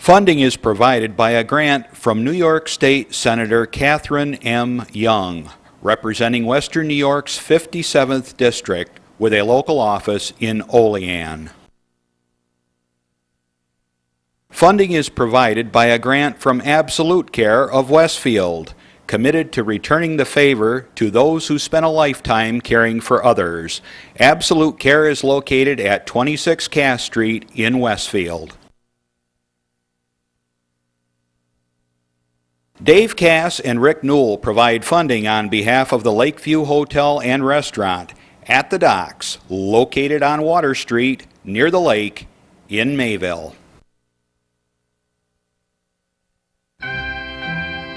Funding is provided by a grant from New York State Senator Catherine M. Young, representing Western New York's 57th District with a local office in Olean. Funding is provided by a grant from Absolute Care of Westfield, committed to returning the favor to those who spent a lifetime caring for others. Absolute Care is located at 26 Cass Street in Westfield. Dave Cass and Rick Newell provide funding on behalf of the Lakeview Hotel and Restaurant at the Docks, located on Water Street near the lake in Mayville.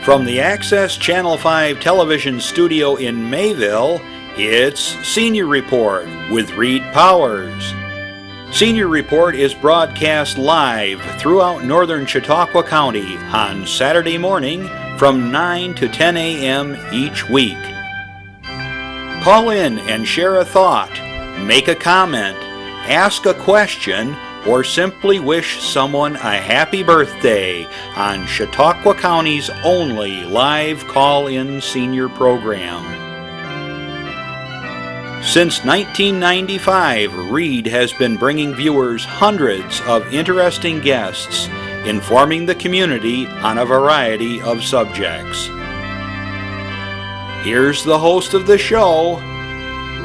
From the Access Channel 5 television studio in Mayville, it's Senior Report with Reed Powers. Senior Report is broadcast live throughout northern Chautauqua County on Saturday morning from 9 to 10 a.m. each week. Call in and share a thought, make a comment, ask a question, or simply wish someone a happy birthday on Chautauqua County's only live call-in senior program. Since 1995, Reed has been bringing viewers hundreds of interesting guests, informing the community on a variety of subjects. Here's the host of the show,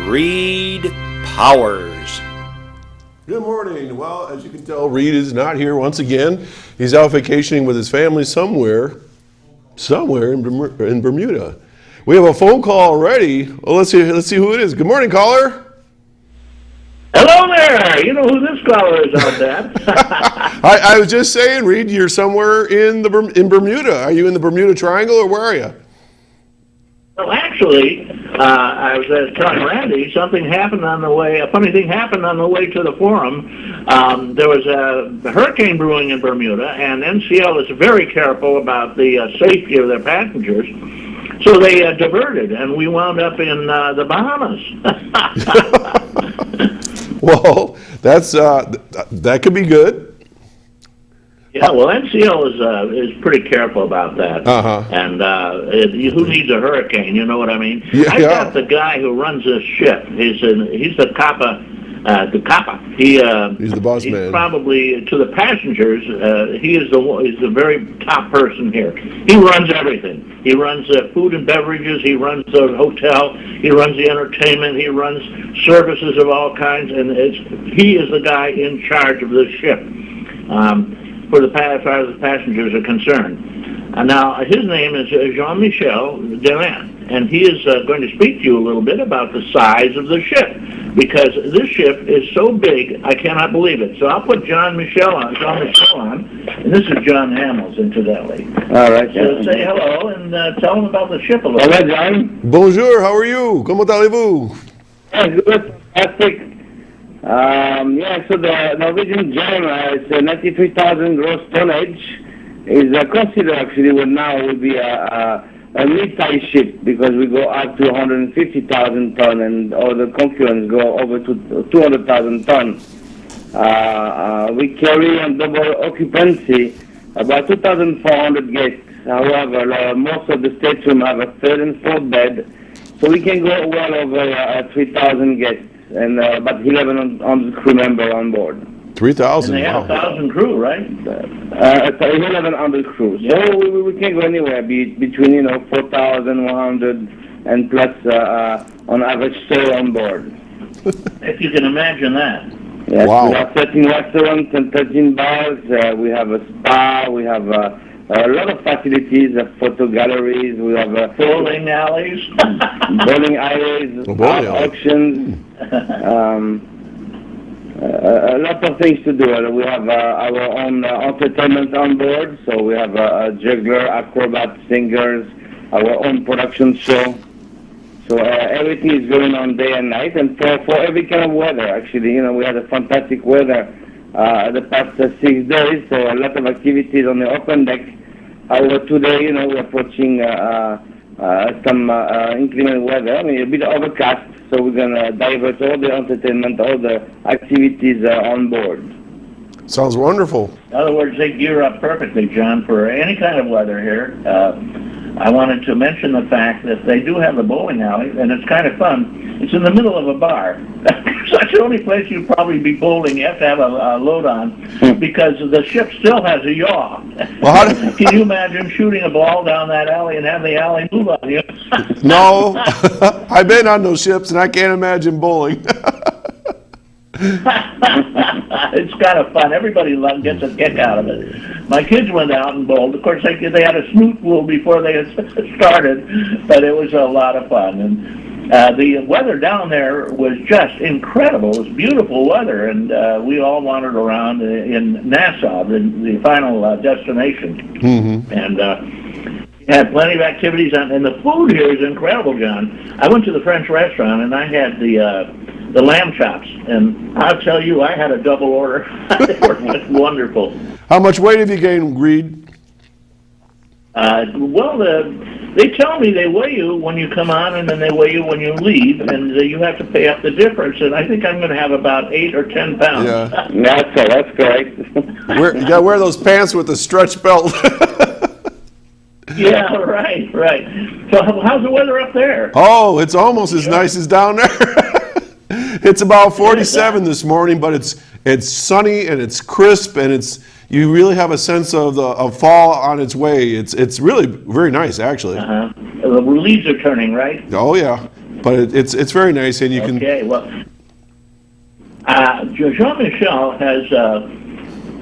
Reed Powers. Good morning. Well, as you can tell, Reed is not here once again. He's out vacationing with his family somewhere in Bermuda. We have a phone call already. Well, let's see who it is. Good morning, caller. Hello there. You know who this caller is out there. I was just saying, Reed, you're somewhere in Bermuda. Are you in the Bermuda Triangle, or where are you? Well, actually, I was telling Randy something happened on the way. A funny thing happened on the way to the forum. There was a hurricane brewing in Bermuda, and NCL is very careful about the safety of their passengers. So they diverted, and we wound up in the Bahamas. Well, that could be good. Yeah, well, NCL is pretty careful about that. And who needs a hurricane? You know what I mean? I've got the guy who runs this ship. He's the Kappa. He's the boss man. He's probably to the passengers. He's the very top person here. He runs everything. He runs food and beverages. He runs the hotel. He runs the entertainment. He runs services of all kinds. And he is the guy in charge of this ship. As far as the passengers are concerned. Now, his name is Jean-Michel Delan, and he is going to speak to you a little bit about the size of the ship, because this ship is so big, I cannot believe it. So I'll put Jean-Michel on, and this is John Hamels, incidentally. All right. So say hello and tell him about the ship a little bit. Hello, John. Bonjour, how are you? Comment allez-vous? Good, fantastic. So the Norwegian gem is 93,000 gross tonnage. Is considered actually what now would be a mid-size ship, because we go up to 150,000 ton, and all the concurrents go over to 200,000 ton. We carry on double occupancy about 2,400 guests. However, most of the stateroom have a third and fourth bed, so we can go well over 3,000 guests, and about 11 on the crew member on board. 3,000. And they have 1,000 crew, right? 11 on the crew. Yeah. So we can go anywhere between 4,100 and plus on average stay on board. If you can imagine that. Yes, Wow. We have 13 restaurants and 13 bars. We have a spa. We have a lot of facilities, photo galleries. We have Bowling alleys. bowling alleys, auctions. A lot of things to do. We have our own entertainment on board, so we have a juggler, acrobat, singers, our own production show. So everything is going on day and night, and for every kind of weather. Actually, we had a fantastic weather the past 6 days, so a lot of activities on the open deck. However, today, we're approaching some inclement weather. I mean, a bit overcast, so we're going to divert all the entertainment, all the activities on board. Sounds wonderful. In other words, they gear up perfectly, John, for any kind of weather here. I wanted to mention the fact that they do have a bowling alley, and it's kind of fun. It's in the middle of a bar. That's the only place you'd probably be bowling. You have to have a load on because the ship still has a yaw. Well, Can you imagine shooting a ball down that alley and having the alley move on you? no, I've been on those ships, and I can't imagine bowling. It's kind of fun. Everybody gets a kick out of it. My kids went out and bowled. Of course, they had a snoot pool before they had started, but it was a lot of fun. And the weather down there was just incredible. It was beautiful weather, and we all wandered around in Nassau, the final destination. Mm-hmm. And had plenty of activities, and the food here is incredible, John. I went to the French restaurant, and I had the lamb chops, and I'll tell you, I had a double order. They were just wonderful. How much weight have you gained, Reed? Well, they tell me they weigh you when you come on, and then they weigh you when you leave, and you have to pay up the difference. And I think I'm going to have about 8 or 10 pounds. Yeah. That's correct. You got to wear those pants with the stretch belt. Yeah, right. So how's the weather up there? Oh, it's almost as nice as down there. It's about 47 this morning, but it's sunny and it's crisp, and you really have a sense of fall on its way. It's really very nice, actually. The leaves are turning, right? Oh yeah, but it's very nice, and you can. Okay, well, Jean-Michel has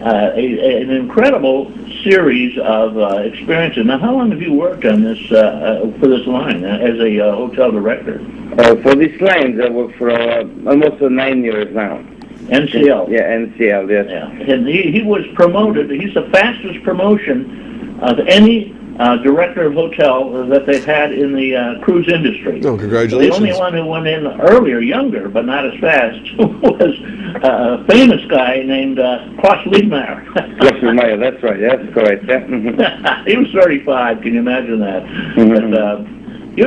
an incredible series of experiences. Now, how long have you worked on this for this line as a hotel director? For this line, I work for almost 9 years now. NCL. Yeah, NCL, yes. Yeah. And he was promoted. He's the fastest promotion of any director of hotel that they've had in the cruise industry. Oh, congratulations. The only one who went in earlier, younger, but not as fast, was a famous guy named Klaus Liebmeyer. Klaus Liebmeyer, that's right. That's correct. Yeah. He was 35. Can you imagine that? Mm-hmm. But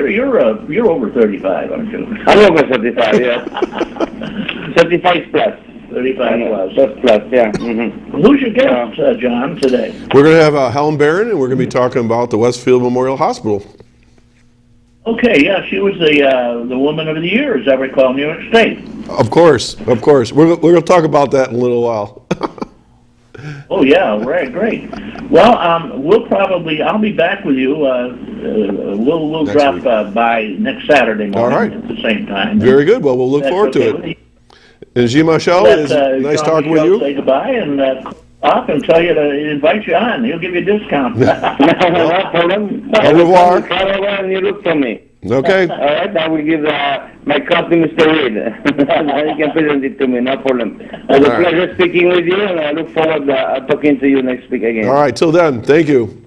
you're over 35, aren't you? I'm over 35, yeah. 35 plus. 35 plus, yeah. Mm-hmm. Who's your guest, John, today? We're going to have Helen Baran, and we're going to be talking about the Westfield Memorial Hospital. Okay, yeah, she was the Woman of the Year, as I recall, in New York State. Of course. We're going to talk about that in a little while. Oh yeah, right, great. Well, I'll be back with you. We'll Next drop by next Saturday morning All right. at the same time. Very good. Well, we'll look forward to it. And Jean-Michel, it's nice talking with you. Say goodbye and off and tell you to invite you on. He'll give you a discount. No problem. Au revoir. When you look for me. Okay. All right, I will give my card to Mr. Reed. You can present it to me, no problem. It was a pleasure speaking with you, and I look forward to talking to you next week again. All right, till then, thank you.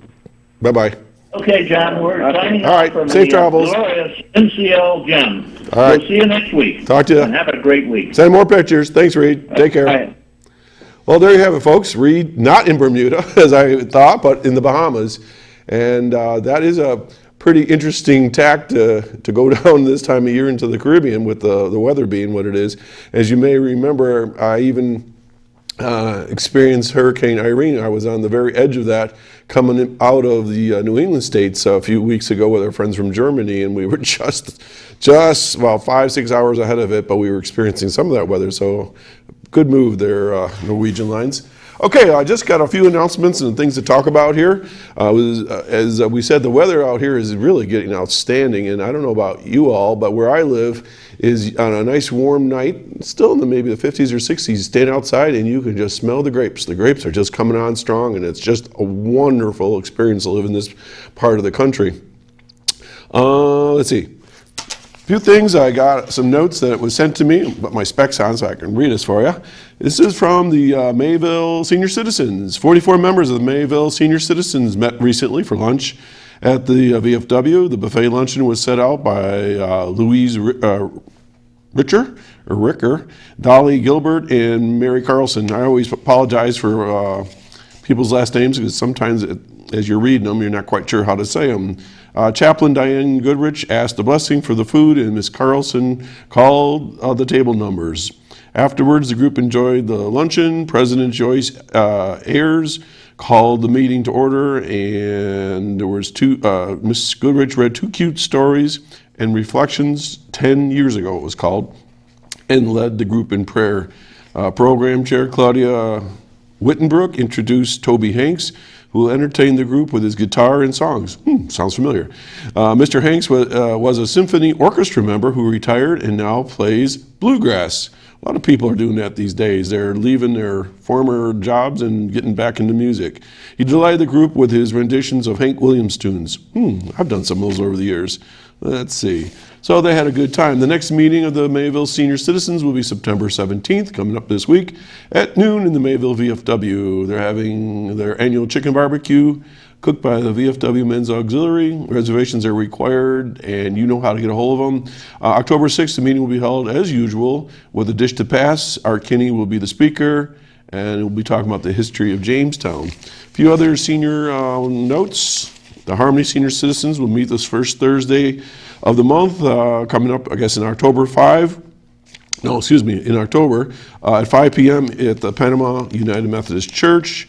Bye-bye. Okay, John, we're signing All off right, from safe the travels. glorious NCL Gem. All right. We'll see you next week. Talk to you. And have a great week. Send more pictures. Thanks, Reed. Take care. All right. Well, there you have it, folks. Reed, not in Bermuda, as I thought, but in the Bahamas. And that is a pretty interesting tack to go down this time of year into the Caribbean with the weather being what it is. As you may remember, I even experienced Hurricane Irene. I was on the very edge of that coming out of the New England states a few weeks ago with our friends from Germany, and we were just about 5-6 hours ahead of it, but we were experiencing some of that weather, so good move there, Norwegian lines. Okay, I just got a few announcements and things to talk about here. As we said, the weather out here is really getting outstanding, and I don't know about you all, but where I live is on a nice warm night, still in maybe the 50s or 60s, stand outside and you can just smell the grapes. The grapes are just coming on strong, and it's just a wonderful experience to live in this part of the country. Let's see. Few things. I got some notes that was sent to me, but my specs on so I can read this for you. This is from the Mayville Senior Citizens. 44 members of the Mayville Senior Citizens met recently for lunch at the VFW. The buffet luncheon was set out by Louise Ricker, Dolly Gilbert, and Mary Carlson. I always apologize for people's last names because sometimes as you're reading them, you're not quite sure how to say them. Chaplain Diane Goodrich asked a blessing for the food, and Miss Carlson called the table numbers. Afterwards, the group enjoyed the luncheon. President Joyce Ayers called the meeting to order, and there was Ms. Goodrich read 2 cute stories and reflections 10 years ago, it was called, and led the group in prayer. Program Chair Claudia Wittenbrook introduced Toby Hanks, who will entertain the group with his guitar and songs. Sounds familiar. Mr. Hanks was a symphony orchestra member who retired and now plays bluegrass. A lot of people are doing that these days. They're leaving their former jobs and getting back into music. He delighted the group with his renditions of Hank Williams tunes. I've done some of those over the years. Let's see. So they had a good time. The next meeting of the Mayville Senior Citizens will be September 17th, coming up this week, at noon in the Mayville VFW. They're having their annual chicken barbecue cooked by the VFW Men's Auxiliary. Reservations are required, and you know how to get a hold of them. October 6th, the meeting will be held as usual with a dish to pass. Art Kinney will be the speaker, and we'll be talking about the history of Jamestown. A few other senior notes. The Harmony Senior Citizens will meet this first Thursday of the month, coming up, I guess, in October in October, at 5 p.m. at the Panama United Methodist Church.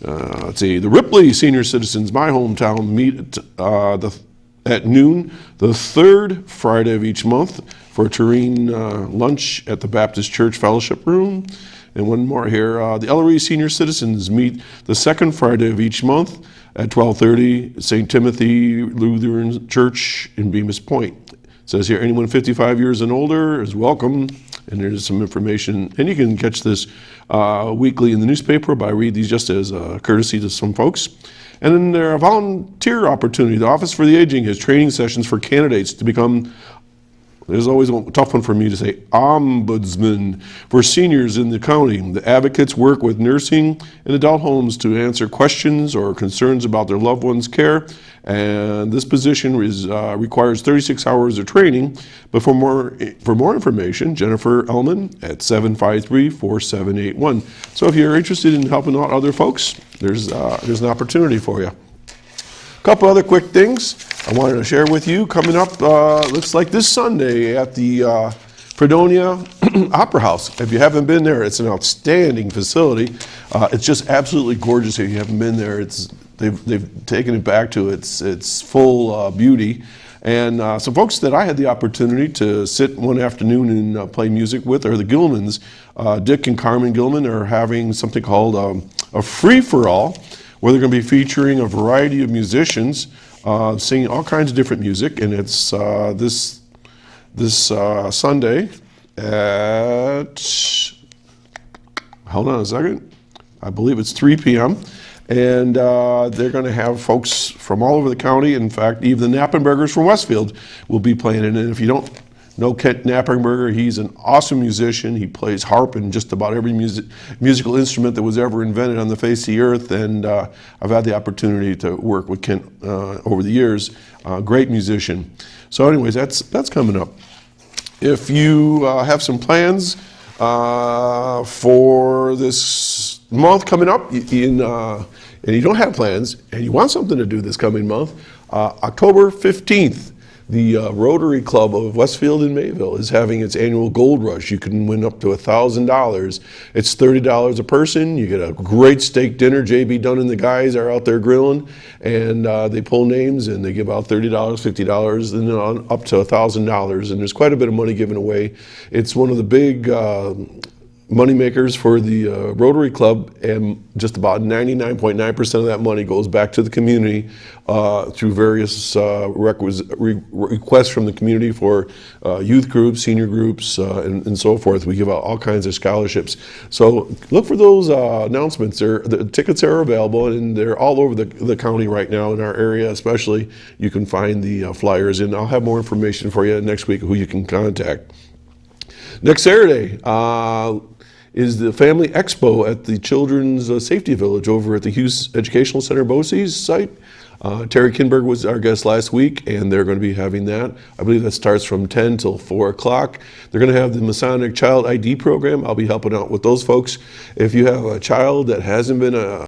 Let's see, the Ripley Senior Citizens, my hometown, meet at noon, the third Friday of each month, for a tureen lunch at the Baptist Church Fellowship Room. And one more here, the Ellery Senior Citizens meet the second Friday of each month at 12:30, St. Timothy Lutheran Church in Bemis Point. It says here, anyone 55 years and older is welcome, and there's some information, and you can catch this weekly in the newspaper, but I read these just as a courtesy to some folks. And then there are volunteer opportunity. The Office for the Aging has training sessions for candidates to become, there's always a tough one for me to say, ombudsman for seniors in the county. The advocates work with nursing and adult homes to answer questions or concerns about their loved one's care. And this position requires 36 hours of training. But for more information, Jennifer Ellman at 753-4781. So if you're interested in helping out other folks, there's an opportunity for you. A couple other quick things I wanted to share with you. Coming up, looks like this Sunday at the Fredonia Opera House. If you haven't been there, it's an outstanding facility. It's just absolutely gorgeous. If you haven't been there, they've taken it back to its full beauty. And some folks that I had the opportunity to sit one afternoon and play music with are the Gilmans. Dick and Carmen Gilman are having something called a free-for-all, where they're going to be featuring a variety of musicians singing all kinds of different music, and it's this Sunday at, hold on a second, I believe it's 3 p.m., and they're going to have folks from all over the county. In fact, even the Knappenbergers from Westfield will be playing it. And if you don't know Kent Knappenberger, he's an awesome musician. He plays harp and just about every musical instrument that was ever invented on the face of the earth. And I've had the opportunity to work with Kent over the years. Great musician. So anyways, that's coming up. If you have some plans for this month coming up, and you don't have plans, and you want something to do this coming month, October 15th, the Rotary Club of Westfield and Mayville is having its annual Gold Rush. You can win up to $1,000. It's $30 a person. You get a great steak dinner. JB Dunn and the guys are out there grilling, and they pull names, and they give out $30, $50, and then up to $1,000. And there's quite a bit of money given away. It's one of the big money makers for the Rotary Club, and just about 99.9% of that money goes back to the community through various requests from the community for youth groups, senior groups, and so forth. We give out all kinds of scholarships. So look for those announcements. The tickets are available, and they're all over the county right now. In our area especially, you can find the flyers, and I'll have more information for you next week who you can contact. Next Saturday is the Family Expo at the Children's Safety Village over at the Hughes Educational Center BOCES site. Terry Kinberg was our guest last week, and they're going to be having that. I believe that starts from 10 till 4 o'clock. They're going to have the Masonic Child ID program. I'll be helping out with those folks. If you have a child that hasn't been